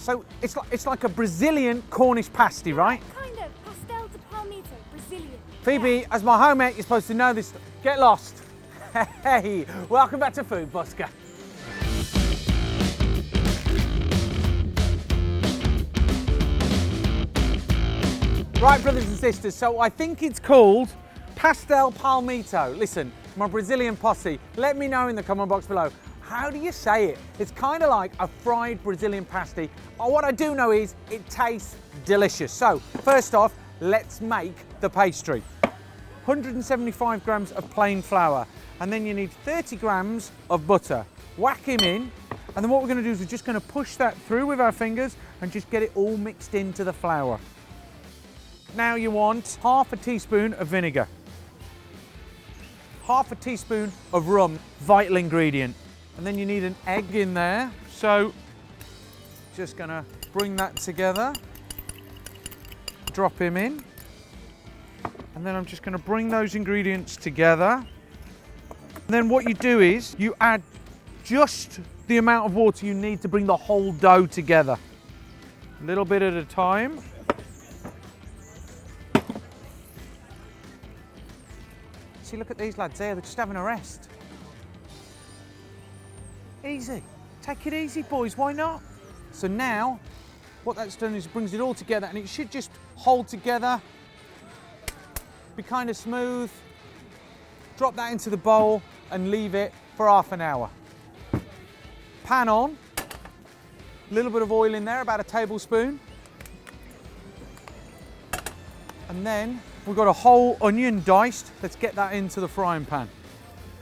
So it's like a Brazilian Cornish pasty, right? Kind of. Pastel de Palmito, Brazilian. Phoebe, as my home mate, you're supposed to know this. Get lost. Hey, welcome back to Food Busker. Right, brothers and sisters, so I think it's called Pastel Palmito. Listen, my Brazilian posse, let me know in the comment box below. How do you say it? It's kind of like a fried Brazilian pasty. What I do know is it tastes delicious. So, first off, let's make the pastry. 175 grams of plain flour, and then you need 30 grams of butter. Whack him in, and then what we're going to do is we're just going to push that through with our fingers and just get it all mixed into the flour. Now you want half a teaspoon of vinegar, half a teaspoon of rum, vital ingredient, and then you need an egg in there. So just going to bring that together, drop him in, and then I'm just going to bring those ingredients together. And then what you do is you add just the amount of water you need to bring the whole dough together, a little bit at a time. See, look at these lads there, they're just having a rest. Easy. Take it easy, boys, why not? So now, what that's done is it brings it all together, and it should just hold together, be kind of smooth. Drop that into the bowl and leave it for half an hour. Pan on, a little bit of oil in there, about a tablespoon. And then we've got a whole onion diced. Let's get that into the frying pan.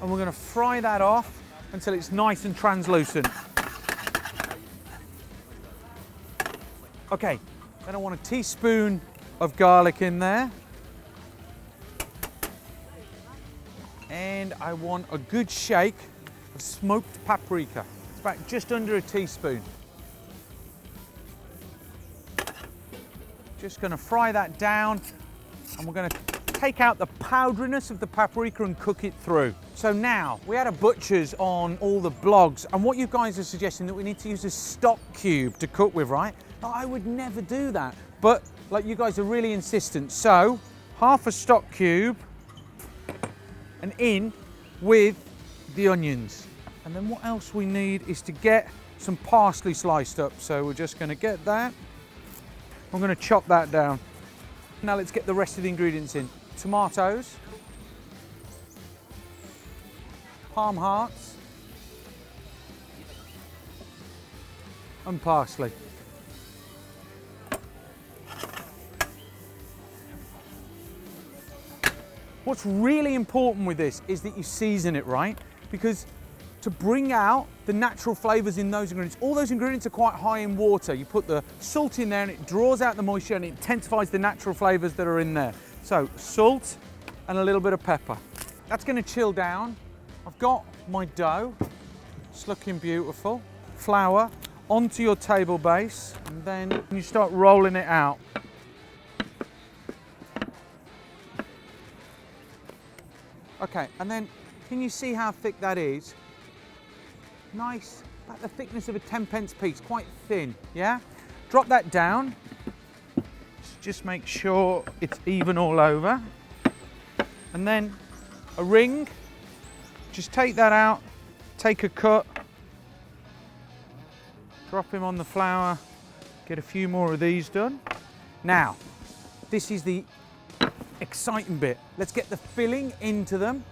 And we're going to fry that off until it's nice and translucent. Okay, then I want a teaspoon of garlic in there. And I want a good shake of smoked paprika. It's about just under a teaspoon. Just going to fry that down, and we're going to take out the powderiness of the paprika and cook it through. So now, we had a butcher's on all the blogs, and what you guys are suggesting that we need to use a stock cube to cook with, right? I would never do that, but like you guys are really insistent. So, half a stock cube, and in with the onions. And then what else we need is to get some parsley sliced up. So we're just going to get that. I'm going to chop that down. Now let's get the rest of the ingredients in. Tomatoes, palm hearts, and parsley. What's really important with this is that you season it right, because to bring out the natural flavours in those ingredients, all those ingredients are quite high in water. You put the salt in there and it draws out the moisture and it intensifies the natural flavours that are in there. So salt and a little bit of pepper. That's going to chill down. I've got my dough. It's looking beautiful. Flour onto your table base, and then you start rolling it out. Okay, and then can you see how thick that is? Nice, about the thickness of a 10p piece, quite thin, yeah? Drop that down. Just make sure it's even all over. And then a ring, just take that out, take a cut, drop him on the flour, get a few more of these done. Now, this is the exciting bit. Let's get the filling into them.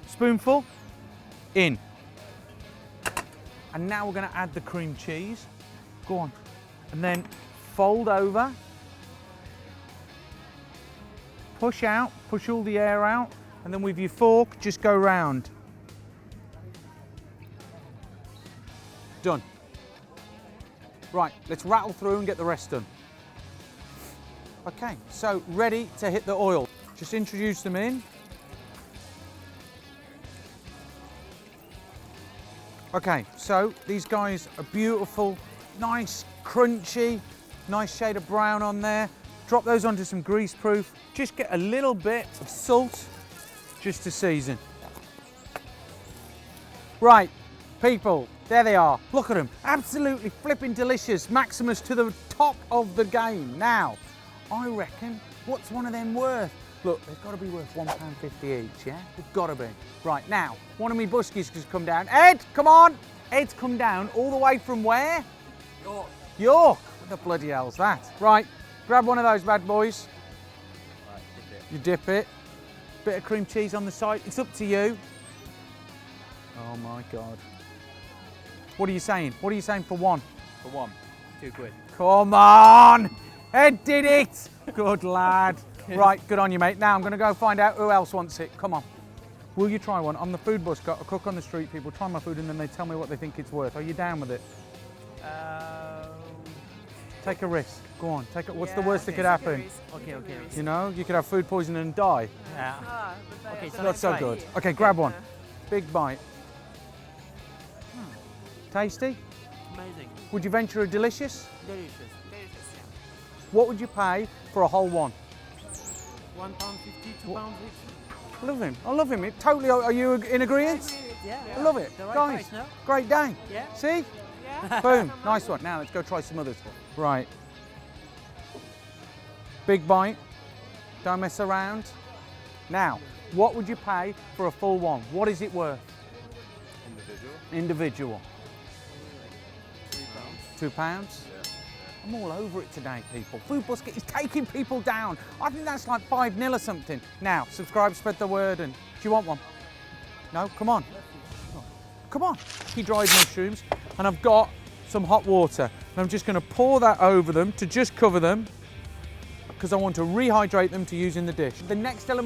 Spoonful in. And now we're going to add the cream cheese. Go on. And then fold over. Push out, push all the air out, and then with your fork, just go round. Done. Right, let's rattle through and get the rest done. Okay, so ready to hit the oil. Just introduce them in. Okay, so these guys are beautiful, nice, crunchy, nice shade of brown on there. Drop those onto some greaseproof. Just get a little bit of salt just to season. Right, people, There they are. Look at them. Absolutely flipping delicious. Maximus to the top of the game. Now, I reckon, what's one of them worth? Look, they've got to be worth £1.50 each, yeah? They've got to be. Right, now, one of me buskies just come down. Ed, come on! Ed's come down all the way from where? York. York. What the bloody hell's that? Right, grab one of those bad boys. Right, dip it. You dip it. Bit of cream cheese on the side. It's up to you. Oh my God. What are you saying? What are you saying for one? For one, £2. Come on! Ed did it! Good lad. Right, good on you, mate. Now I'm going to go find out who else wants it. Come on. Will you try one? I'm the food busker, a cook on the street. People try my food and then they tell me what they think it's worth. Are you down with it? Take a risk. Go on. Take it. What's the worst that could happen? Okay. You know, you could have food poisoning and die. Yeah. Okay, so Not so good. Okay, grab one. Big bite. Tasty? Amazing. Would you venture a delicious? Delicious. What would you pay for a whole one? £1.50, £2 each. I love him. I love him. It totally. Are you in agreement? Yeah. I love it. The right Guys, price, no? great day. Yeah. See? Yeah. Boom. Nice one. Now let's go try some others. Right. Big bite. Don't mess around. Now, what would you pay for a full one? What is it worth? Individual. £2. £2? I'm all over it today, people. Food Busket is taking people down. I think that's like 5-0 or something. Now, subscribe, spread the word, and do you want one? No? Come on. Come on. Dried mushrooms, and I've got some hot water. And I'm just going to pour that over them to just cover them because I want to rehydrate them to use in the dish. The next element